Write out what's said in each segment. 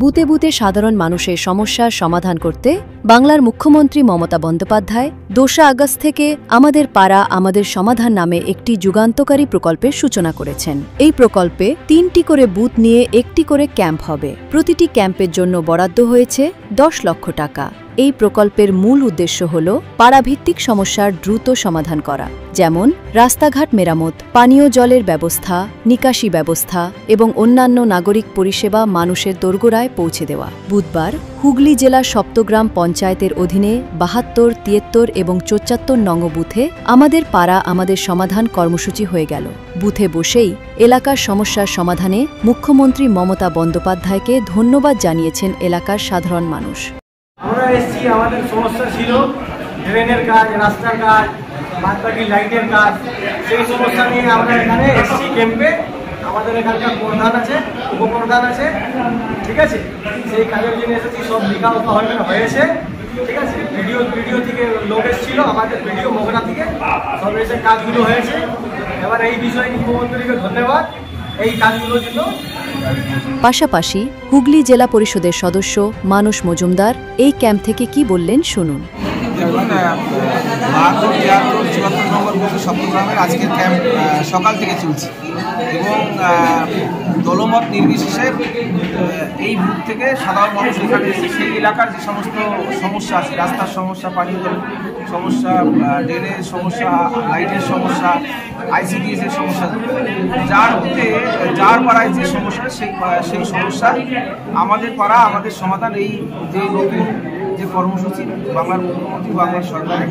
বুথে বুথে সাধারণ মানুষের সমস্যার সমাধান করতে বাংলার মুখ্যমন্ত্রী মমতা বন্দ্যোপাধ্যায় ২রা আগস্ট থেকে আমাদের পাড়া আমাদের সমাধান নামে একটি যুগান্তকারী প্রকল্পের সূচনা করেছেন। এই প্রকল্পে ৩টি করে বুথ নিয়ে একটি করে ক্যাম্প হবে। প্রতিটি ক্যাম্পের জন্য বরাদ্দ হয়েছে ১০ লক্ষ টাকা। এই প্রকল্পের মূল উদ্দেশ্য হল পাড়াভিত্তিক সমস্যার দ্রুত সমাধান করা, যেমন রাস্তাঘাট মেরামত, পানীয় জলের ব্যবস্থা, নিকাশি ব্যবস্থা এবং অন্যান্য নাগরিক পরিষেবা মানুষের দোরগোড়ায় পৌঁছে দেওয়া। বুধবার হুগলি জেলার সপ্তগ্রাম পঞ্চায়েতের অধীনে ৭২, ৭৩ এবং ৭৪ নং বুথে আমাদের পাড়া আমাদের সমাধান কর্মসূচি হয়ে গেল। বুথে বসেই এলাকার সমস্যার সমাধানে মুখ্যমন্ত্রী মমতা বন্দ্যোপাধ্যায়কে ধন্যবাদ জানিয়েছেন এলাকার সাধারণ মানুষ। আমরা এসেছি, আমাদের সমস্যা ছিল ড্রেনের কাজ, রাস্তার কাজ, বাদবাকি লাইটের কাজ। সেই সমস্যা নিয়ে আমরা এখানে এসেছি ক্যাম্পে। আমাদের এখানকার প্রধান আছে, উপপ্রধান আছে, ঠিক আছে, সেই কাজের জন্য এসেছি। সব লেখা হয়েছে, ঠিক আছে। ভিডিও থেকে লোক এসেছিল, আমাদের ভিডিও মোগরা থেকে সব এসে কাজগুলো হয়েছে। এবার এই বিষয়ে মুখ্যমন্ত্রীকে ধন্যবাদ এই কাজগুলোর জন্য। পাশাপাশি হুগলি জেলা পরিষদের সদস্য মানস মজুমদার এই ক্যাম্প থেকে কি বললেন শুনুন। দেখুন, ৭২, ৭৩, ৭৪ নম্বর বুথ সপ্তগ্রামের আজকের ক্যাম্প সকাল থেকে চলছে এবং দলমত নির্বিশেষে এই বুথ থেকে সাধারণ মানুষ এখানে সেই এলাকার যে সমস্ত সমস্যা আছে, রাস্তার সমস্যা, পানীয় জল সমস্যা, ড্রেনের সমস্যা, লাইটের সমস্যা, ICDS-এর সমস্যা, যার বুথে যার পাড়ায় যে সমস্যা সেই সমস্যা আমাদের পাড়া আমাদের সমাধান, এই যে নতুন যে কর্মসূচি বাংলার মুখ্যমন্ত্রী বাংলার সরকারের,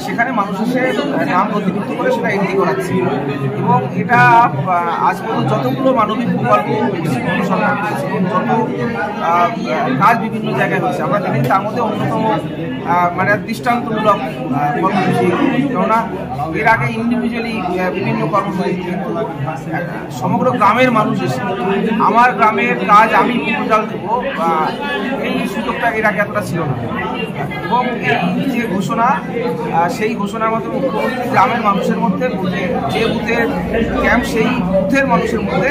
সেখানে মানুষ এসে নাম নথিভুক্ত করে সেটা এন্ট্রি করাচ্ছে এবং এটা আজ পর্যন্ত যতগুলো মানবিক প্রকল্প সরকার করেছে, যত কাজ বিভিন্ন জায়গায় হয়েছে আমরা দেখি, তার মধ্যে অন্যতম মানে দৃষ্টান্তমূলক কর্মসূচি। কেননা এর আগে ইন্ডিভিজুয়ালি বিভিন্ন কর্মসূচি, কিন্তু সমগ্র গ্রামের মানুষ এসে আমার গ্রামের কাজ আমি প্রপোজাল দেবো, এই সুযোগটা এর আগে এতটা ছিল না। এবং এই যে ঘোষণা, সেই ঘোষণার মধ্যে মুখ্যমন্ত্রী গ্রামের মানুষের মধ্যে যে বুথের ক্যাম্প, সেই বুথের মানুষের মধ্যে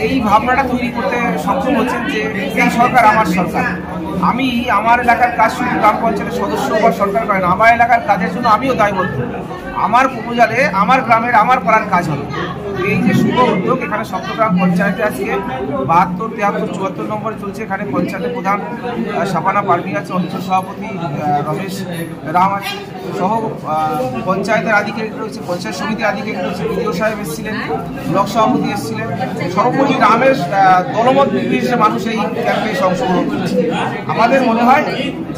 এই ভাবনাটা তৈরি করতে সক্ষম হচ্ছেন যে এই সরকার আমার সরকার। আমি আমার এলাকার কাজ শুধু গ্রাম পঞ্চায়েতের সদস্য বা সরকার করে না, আমার এলাকার কাজের জন্য আমিও দায়বদ্ধ। আমার প্রপোজালে আমার গ্রামের আমার পাড়ার কাজ হবে। এই যে শুভ উদ্যোগ, এখানে সপ্তগ্রাম পঞ্চায়েতে আজকে ৭২, ৭৩, ৭৪ নম্বরে চলছে। এখানে পঞ্চায়েতের প্রধান শাপানা পারভি আছে, অঞ্চল সভাপতি রমেশ রাম আছে, সহ পঞ্চায়েতের আধিকারিক রয়েছে, পঞ্চায়েত সমিতির আধিকারিক রয়েছে, বিডিও সাহেব এসেছিলেন, ব্লক সভাপতি এসেছিলেন। সর্বোপরি গ্রামের দলমত নির্বিশেষে মানুষ এই ক্যাম্পে অংশগ্রহণ করছে। আমাদের মনে হয়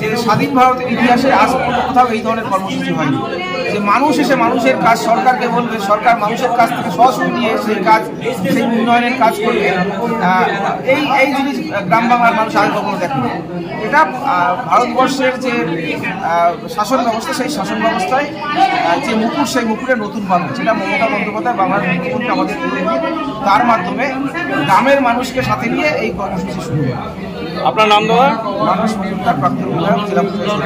যে স্বাধীন ভারতের ইতিহাসে আজ পর্যন্ত কোথাও এই ধরনের কর্মসূচি হয়নি, যে মানুষ এসে মানুষের কাজ সরকারকে বলবে, সরকার মানুষের কাছ থেকে সরাসরি নিয়ে সেই কাজ, সেই উন্নয়নের কাজ করবে। এই জিনিস গ্রাম বাংলার মানুষ আগে কখনো দেখেনি। এটা ভারতবর্ষের যে শাসন ব্যবস্থা, সেই শাসন ব্যবস্থায় যে মুকুর, সেই মুকুরের নতুন পালন, যেটা মমতা বন্দ্যোপাধ্যায় বাংলার মুখ্যমন্ত্রী আমাদের তুলে দিয়ে, তার মাধ্যমে গ্রামের মানুষকে সাথে নিয়ে এই কর্মসূচি শুরু হয়। আপনার নাম দেওয়া? মানস মজুমদার, প্রাক্তন বিধায়ক, জেলা পরিষদ।